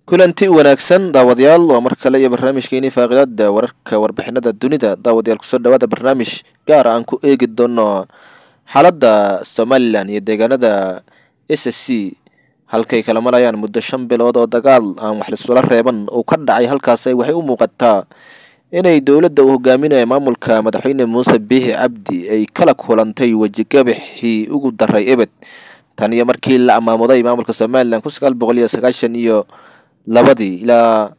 kulanti wanaagsan daawadayaal waa mar kale iyo barnaamijkeeni faaqidaada wararka warbixinada dunida daawadayaal kusoo dhawaada barnaamij gaar aan ku eegi doono xaaladda Somaliland iyo deegaanada SSC halkay kala marayaan muddo 5 bilood oo dagaal aan wax la isula reeban oo ka dhacay halkaas waxay u muuqataa inay dawladda u hogaaminayaan maamulka madaxweyne Muuse Biixi Cabdi ay kala kulantay wajigabixii ugu daray ebed tan iyo markii la amaamuday maamulka Somaliland 1990 iyo labadii ilaa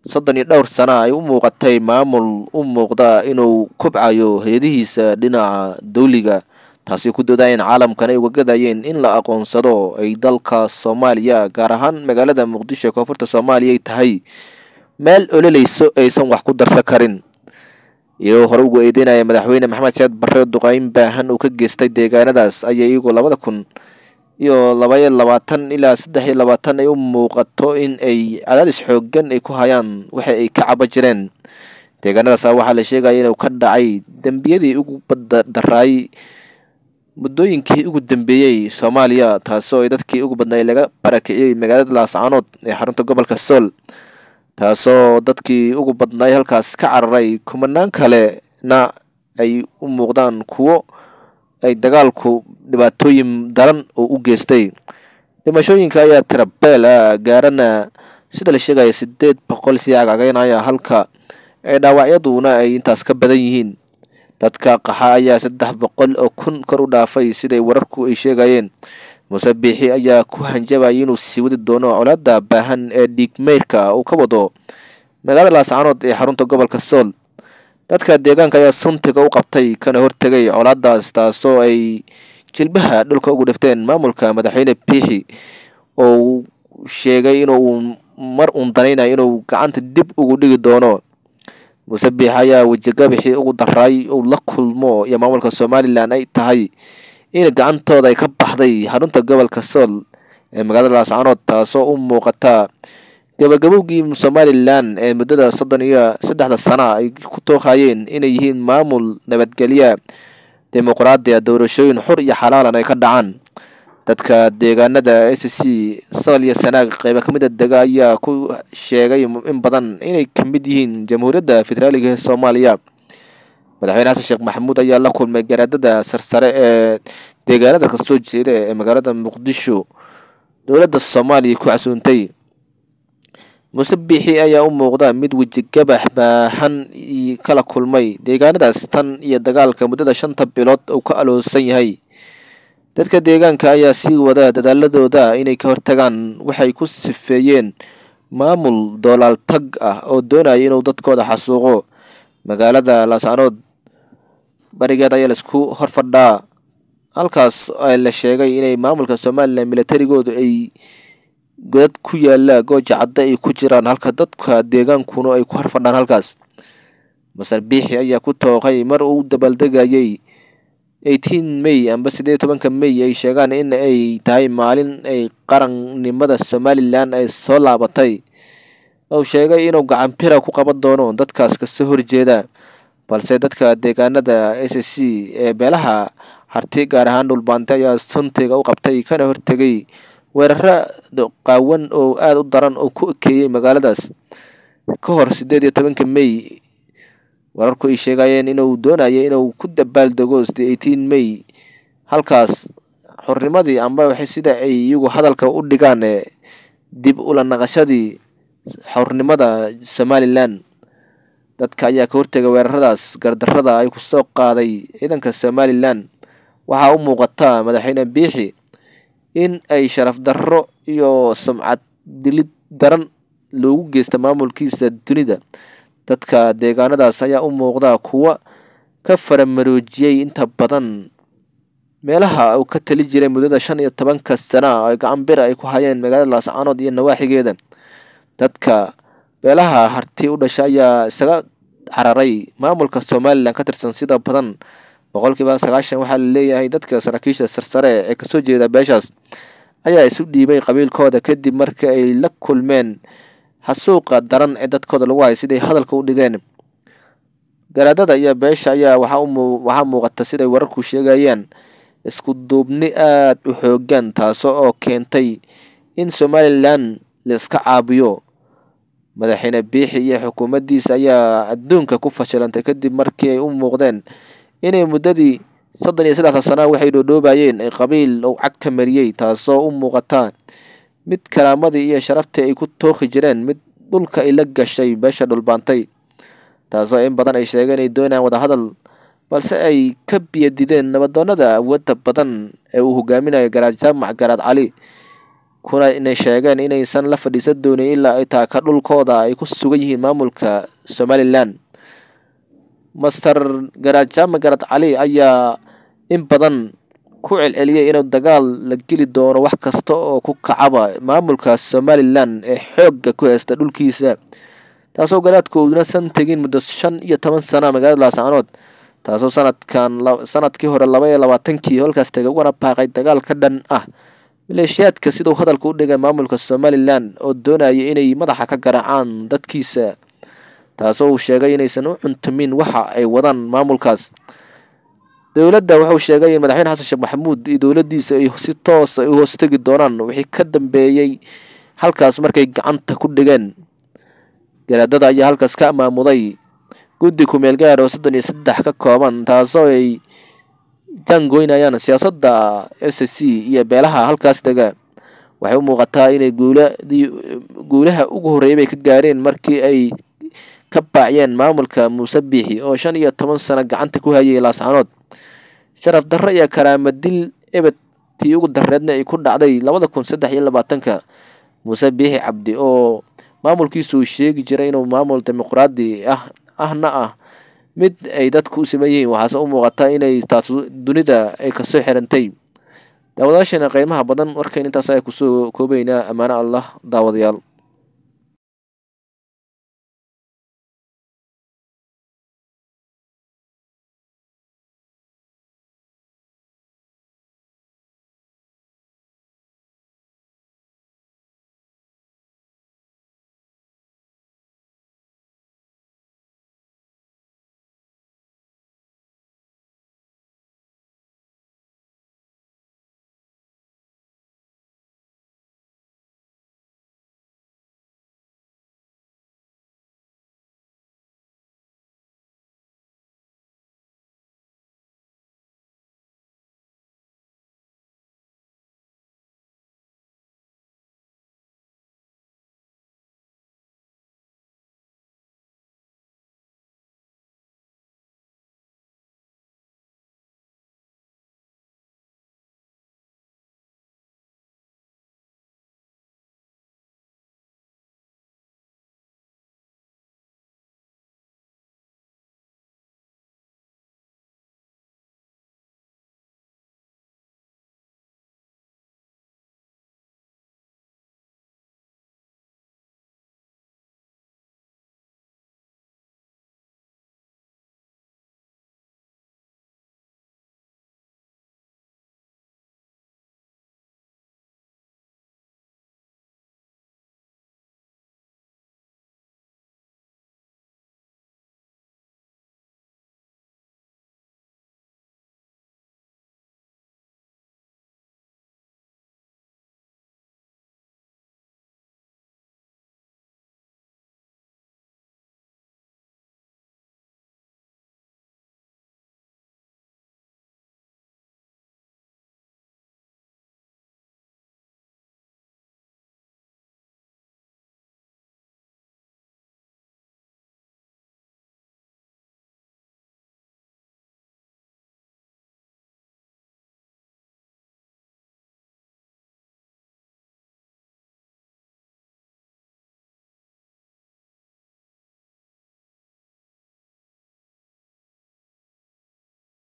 32 sano ay u muuqatay maamul u muuqda inuu kubcayo hay'adihiisa dhinaca dawliga taasi ku doodayeen caalamkan ay uga gadayeen in la aqoonsado ay dalka Soomaaliya gaar ahaan magaalada Muqdisho koonfurta Soomaaliya ay tahay meel ololeyso aysan wax ku darsan karin iyo hore ugu eedeynaya madaxweyne Maxamed Saad Barre duqayn baahan uu ka geystay deegaanadaas ayay iyagu 2000 iyo 22 ilaa 23 ay u muuqato in ay cadaadis xooggan ay ku hayaan waxa ay ka caba jireen deegaanadaas waxa la sheegay inuu ka dhacay dambiyadii ugu baddaray muddooyinkii ugu dambeeyay Soomaaliya taasoo ay dadkii ugu badnaa laga barakiciyay magaalada Laascaanood ee xarunta gobolka Sool taasoo dadkii ugu badnaa halkaas ka cararay kumanaan kale na ay u muuqdaan kuwo ay dagaalku dhibaatooyin daran oo u geystay dhimashooyinka ayaa tirabeel gaarana sida la sheegay 800 si cagaynaya halka ay dhaawacyaduna ay intaas ka badan yihiin dadka qaxa ayaa 300 oo kun kor u dhaafay sida wararku ay sheegayeen Muuse Biixi ayaa ku hanjabay inuu sii wadi doono colaadda baahan ee dhigmeerka uu ka wado magaalada Laascaanood ee xarunta gobolka Sool dadka deegaanka ayaa suntiga u qabtay kana hortagay colaadaas taasoo ay jilbaha dhulka ugu dhifteen maamulka madaxweyne Biixi oo sheegay inuu mar danaynayo inuu gacanta dib ugu dhigi doono Muuse Biixi ayaa wajigabixii ugu daray oo la kulmo iyo maamulka Somaliland ay tahay in gacantooda ay ka baxday xarunta gobolka Sool ee magaalada Laascaanood taasoo u muuqata gabagabowgii Somaliland ee muddada 33 sano ay ku tooqayeen inay yihiin maamul nabadgelyo dimuqraadi doorashooyin xor iyo xalaal ay ka dhacaan dadka deegaanada SSC Sool iyo Sanaag qayb ka mid ah deegaanka ayaa ku sheegay in badan inay ka mid yihiin Jamhuuriyadda Federaalka ee Soomaaliya madaxweyne Sheekh Maxamuud ayaa la kulmay garaadada sarsare ee deegaanada ka soo jeeda ee magaalada Muqdisho dawladda Soomaaliya ku casuuntay Muuse Biixi ayaa u muuqda mid wajigabax baahan kala kulmay deegaanadaas tan iyo dagaalka muddada 5 bilood oo ka aloosan yahay dadka deegaanka ayaa sii wada dadaaladooda inay ka hortagaan waxay ku sifeeyeen maamul doolaal tag oo doonaya inuu dadkooda xasuuqo magaalada Laascaanood barigeeda ayaa la isku horfadhaa halkaas la sheegay inay maamulka Somaliland militarigoodu ay godad ku yaala gooja cadda ay ku jiraan halka dadka deegaankuna ay ku horfadhaan halkaas Muuse Biixi ayaa ku tooqay mar uu dabaaldegayay 18 May amba 18 May ay sheegaan in ay tahay maalin ay qarannimada Somaliland ay soo laabatay oo sheegay inuu gacan bira ku qaban doono dadkaas ka soo horjeeda balse dadka deegaanada SSC ee beelaha harti gaar ahaan dhulbaanta ayaa suntiga u qabtay kana hortagay weerara qaawan oo aad u daran oo ku ekeeyay magaaladaas ka hor 18 May wararku ay sheegayeen inuu doonayo inuu ku dabaaldego 18 May halkaas xornimadii amba waxay sida ay iyagu hadalka u dhigaan dib u la naqashadii xornimada Somaliland dadka ayaa ka hortagay weeraradaas gardarrada ay ku soo qaaday ciidanka Somaliland waxa u muuqata madaxweyne Biixi in ay sharaf darro iyo sumcad dilid daran loogu geystay maamulkiisa dunida dadka deegaanadaas ayaa u muuqda kuwa ka faramaroojiyay inta badan meelaha uu ka tali jiray muddada 15 sano ay gacan bir ay ku hayeen magaalada Laascaanood iyo nawaaxigeeda dadka beelaha harti u dhashay ayaa isaga cararay maamulka Somaliland ka tirsan sida badan 90% waxa la leeyahay dadka saraakiisha sarsare ee ka soo jeeda beeshaas ayaa isu dhiibay qabiilkooda kadib markii ay la kulmeen xasuuqa daran ee dadkooda lagu hayay sidii hadalka u dhigeen garaadada iyo beesha ayaa waxa muuqata sida wararku sheegayaan isku duubni aad u xooggan taasoo keentay in Somaliland la iska caabiyo. Madaxweyne Biixi iyo xukuumaddiisa ayaa adduunka ku fashilantay kadib markii ay u muuqdeen inay muddadii 33 sano waxay dhoodhoobayeen ay qabiil oo cagta mariyay, taasoo u muuqata mid karaamadii iyo sharaftii ay ku tooqi jireen mid dhulka ay la gashay beesha dhulbaantay, taasoo in badan ay sheegeen inay doonayaan wadahadal balse ay ka biyadideen nabadoonnada awoodda badan ee uu hogaaminayo Garaad Jaamac Garaad Cali, kuna inay sheegeen inaysan la fadhiisan doonin ilaa ay taaka dhulkooda ay ku sugan yihiin maamulka Somaliland. Master Garaad Jaamac Garaad Cali ayaa in badan ku celceliyay inuu dagaal la geli doono wax kasta oo ku kacaba maamulka Somaliland ee xoogga ku haysta dhulkiisa, taasoo garaadkooduna san tegin muddo 15 sano magaalada Laascaanood, taasoo sanadkii hore 22 halkaas tagay ugana baaqay dagaal ka dhan ah maleeshiyaadka siduu hadalka u dhigay maamulka Somaliland oo doonaya inay madaxa ka garaacaan dadkiisa, taasoo uu sheegay inaysan u cuntumin waxa ay wadaan maamulkaas. Dowladda wuxuu sheegay in madaxweyne Xasan Sheekh Maxamuud iyo dowladdiisa ay si toos ah u hoostagi doonaan wixii ka dambeeyay halkaas markay gacanta ku dhigeen. Garaadada ayaa halkaas ka maamuday guddi ku meel gaar oo 33 ka kooban, taasoo ay jangoynayaan siyaasadda SSC iyo beelaha halkaas dega. Waxay u muuqataa inay guulaha ugu horreeyay ka gaareen markii ay ka baaciyeen maamulka Muuse Biixi oo 15 sano gacanta ku hayay Laascaanood. Sharaf darro iyo karaamad dil tii ugu darreedna ay ku dhacday 2023 Muuse Biixi Cabdi oo maamulkiisu sheegi jiray inuu maamul dimuqraadi ah mid ay dadku u siman yihiin, waxaase u muuqata inay taas dunida ay kasoo xirantay. daawadayaasheena qiimaha badan warkeen intaas ay kusoo koobaynaa. Ammaano Allah daawadayaal.